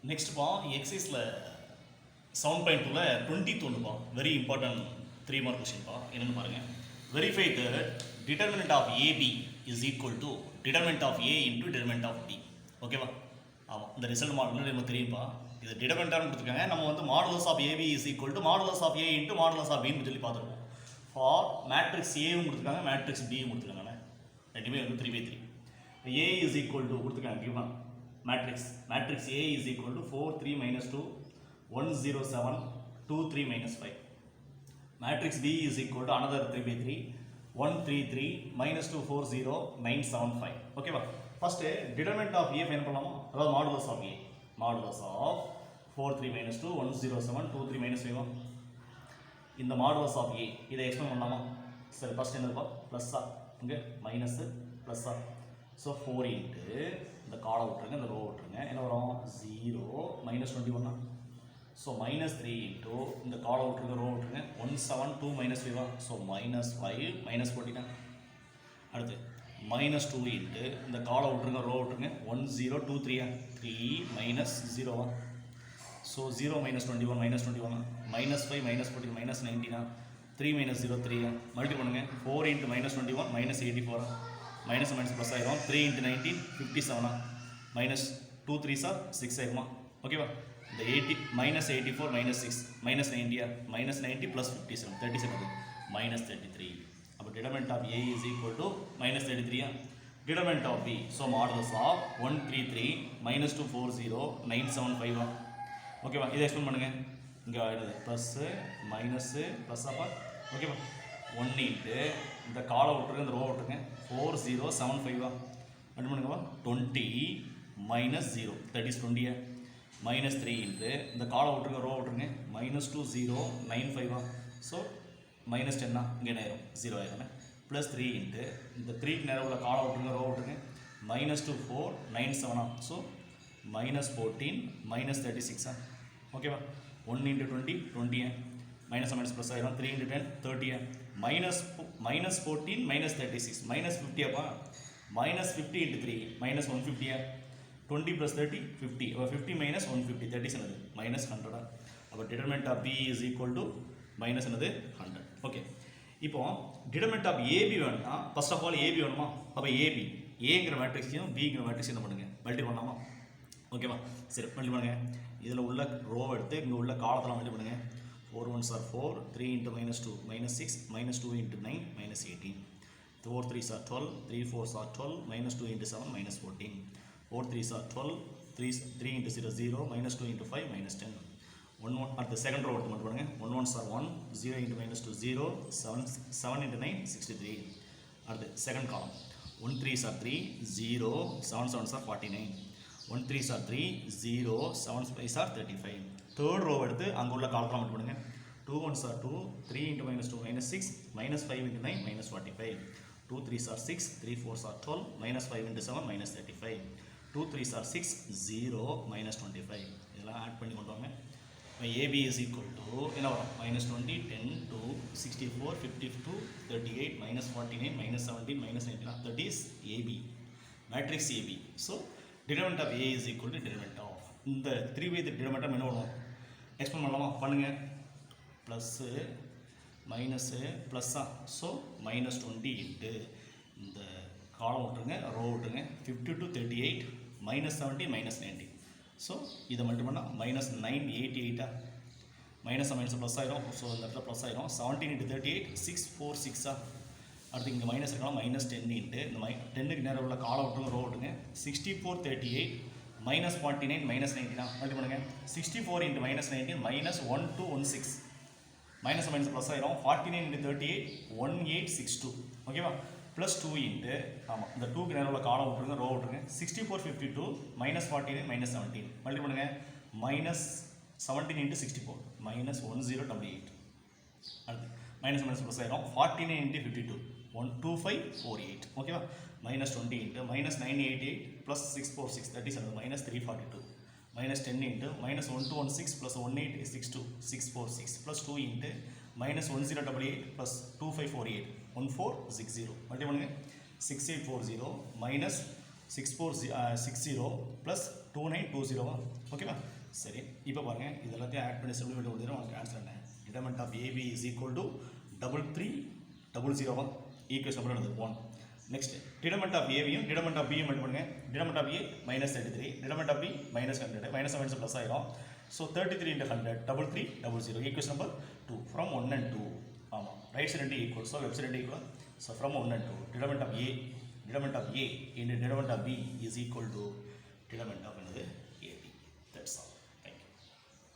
Next exercise 7.2 20th ஒன்றுப்பா very important 3 mark கொஸ்டின்ப்பா என்னன்னு பாருங்க. Verify that determinant of AB is equal to determinant of A into determinant of B. ஓகேவா? ஆமாம், இந்த ரிசல்ட் மாடல் நமக்கு தெரியும்ப்பா. இது டிடர்மினன்ட்னு கொடுத்துருக்காங்க. நம்ம வந்து modulus of AB is equal to modulus of A into modulus of Bன்னு சொல்லி பார்த்துருக்கோம். ஃபார் மேட்ரிக்ஸ் ஏவும் கொடுத்துருக்காங்க, மேட்ரிக்ஸ் பியும் கொடுத்துருக்காங்க. ரெண்டுமே வந்து 3/3. A is equal to கொடுத்துருக்காங்க given matrix A is equal to 4 3 minus 2 1 0 7 2 3 minus 5. Matrix B is equal to another 3/3 1 3 3 minus 2 4 0 9 7 5. Okay va? First determinant of A find பண்ணலாமா? அதாவது modulus of A. Modulus of 4 3 minus 2 1 0 7 2 3 minus 5. இந்த modulus of A இதை explain பண்ணலாமா? சரி, first என்னதுப்பா? Plus ஆ, இங்கே minus plus ஆ. So 4 into இந்த காலை விட்டுருங்க, இந்த ரோ விட்டுருங்க. என்ன வரும்? 0 minus 21. ஸோ மைனஸ் 3 இன்ட்டு இந்த காலை விட்டுருங்க, ரோ விட்டுருங்க. 1 7 2 minus 5. So minus 5 minus 14. அடுத்து மைனஸ் 2 இன்ட்டு இந்த காலை விட்டுருங்க, ரோ விட்டுருங்க. 1 0 2 3 3 minus 0. So 0 minus 21 minus 21 minus 5 minus 14 minus 19. 3 minus 0 3. Multi பண்ணுங்க. 4 into minus 21 minus 84. Minus minus plus ஆயிரும். 3 இன்ட்டு 19 57. மைனஸ் 2 3 சார் 6 ஆயிருமா? ஓகேவா? இந்த 80 minus 84 minus 6 minus 90 minus 90 plus 57 37 minus 33. அப்போ determinant of A is equal to minus 33. Determinant of B so modulus of 133 minus 240 975. ஓகேவா? இதை explain பண்ணுங்க. இங்கே ஆயிடுது ப்ளஸ்ஸு மைனஸ்ஸு ப்ளஸ் ஆப்பா. ஓகேவா? 1 இன்ட்டு இந்த காலை விட்டுருங்க, இந்த ரோ விட்டுருங்க. 4 0 7 5. ரெண்டு பண்ணுங்கப்பா. 20 minus 0 that is 20. Minus 3 into இந்த காலை விட்டுருங்க, ரோ விட்டுருங்க. மைனஸ் 2 0 9 5. ஸோ மைனஸ் 10 இங்கே என்ன ஆயிரும்? 0 ஆயிரும். ப்ளஸ் 3 இன்ட்டு இந்த 3க்கு நேரம் உள்ள காலை விட்டுருங்க, ரோ விட்டுருங்க. மைனஸ் 2 4 9 7. So minus 14 minus 36. ஓகேவா? 1 இன்ட்டு 20 20. மைனஸ் மைனஸ் ப்ளஸ் ஆயிரும். 3 into 10 30. Minus 14 minus 36 minus 50. Minus 50 into 3 minus 150. 20 plus 30 50. 50 minus 150 30 என்னது? மைனஸ் 100. அப்போ determinant of B is equal to minus என்னது? 100. ஓகே, இப்போ டிடர்மினன்ட் ஆஃப் AB வேணும்னா ஃபர்ஸ்ட் ஆஃப் ஆல் AB வேணுமா? அப்போ AB ஏங்கிற மேட்ரிக்ஸையும் பிங்கிற மேட்ரிக்ஸையும் என்ன பண்ணுங்க? மல்டி பண்ணலாமா? ஓகேவா? சரி, மல்டி பண்ணுங்க. இதில் உள்ள ரோ எடுத்து இங்கே உள்ள காலத்தில் மல்டி பண்ணுங்க. 4 1s are 4 3 into minus 2 minus 6 minus 2 into 9 minus 18. 4 3s are 12 3 4s are 12 minus 2 into 7 minus 14. 4 3s are 12 3 into 0 0 minus 2 into 5 minus 10. 1 1 at the second row எடுத்து மட்டும் பண்ணுங்க. 1 1s are 1 0 into minus 2 0 7 into 9 63. at the second column 1 3s are 3 0 7 7s are 49. 1 3s are 3 0 7 5s are 35. Third row எடுத்து அங்கே உள்ள காலத்தில் மட்டும் பண்ணுங்க. 2 1s are 2 3 into minus 2 minus 6 minus 5 into 9 minus 45. 2 3s are 6 3 4s are 12 minus 5 into 7 minus 35. 2 3s are 6 0 minus 25. இதெல்லாம் add பண்ணி கொண்டு வாங்க. AB is equal to என்ன வரும்? minus 20 10 2 64 52 38 minus 49 minus 17 minus 19. that is AB matrix AB. so determinant of A is equal to determinant of இந்த 3/3 determinant என்ன பண்ணுவோம்? Explain பண்ணலாமா? பண்ணுங்க. ப்ளஸ்ஸு மைனஸு ப்ளஸ்ஸா. ஸோ மைனஸ் 20 இன்ட்டு இந்த காலம் விட்டுருங்க, ரோ விட்டுருங்க. 52 38 மைனஸ் 17 மைனஸ் 19. ஸோ இதை மட்டும் பண்ணால் மைனஸ் 988. மைனஸ் மைனஸ் ப்ளஸ் ஆயிரும். ஸோ இந்த இடத்துல ப்ளஸ் ஆயிரும். 17 into 38 646. அடுத்து இங்கே மைனஸ் இருக்கலாம். மைனஸ் 10 இன்ட்டு இந்த 10க்கு நேரம் உள்ள காலம் விட்டுருங்க, ரோ விட்டுருங்க. 64 38 minus 49 minus 19. மல்டி பண்ணுங்க. 64 into minus 19 minus 1216. Minus minus plus ஆயிரும். 49 into 38 1862. ஓகேவா? ப்ளஸ் 2 இன்ட்டு ஆமாம் இந்த 2க்கு நேரம் உள்ள காலம் விட்டுருங்க, ரோ விட்டுருங்க. 64 52 minus 49 minus 17. மல்டி பண்ணுங்க. Minus 17 into 64 minus 1088. அடுத்து மைனஸ் மைனஸ் ப்ளஸ் ஆயிரும். 49 into 52 12548. ஓகேவா? minus 20 into minus 988 plus 646 that is minus 342. minus 10 into minus 1216 plus 1862 646 plus 2 into minus 1088 plus 2548 1460. Multi பண்ணுங்க. 6840 minus 6460 ப்ளஸ் 2920 ஓகேவா சரி இப்போ பாருங்கள் இது எல்லாத்தையும் ஆட் பண்ணி சிம்பிளிஃபை பண்ணி உங்களுக்கு ஆன்சர் என்ன determinant of AB is equal to 3300 equation number என்னது 1 நெக்ஸ்ட் டிடர்மினன்ட் ஆஃப் ஏவியும் டிடர்மினன்ட் ஆஃப் பியும் மட்டும் பண்ணுங்கள் determinant of A -33 determinant of B -100 -1 plus ஆயிரும் so 33 into 100 3300 equation number 2 from 1 and 2 ஆமாம் ரைட் சைடு ரெண்டு ஈக்குவல் ஸோ லெஃப்ட் சைடு ரெண்டு equal so from 1 and 2 determinant of A into determinant of B is equal to determinant of another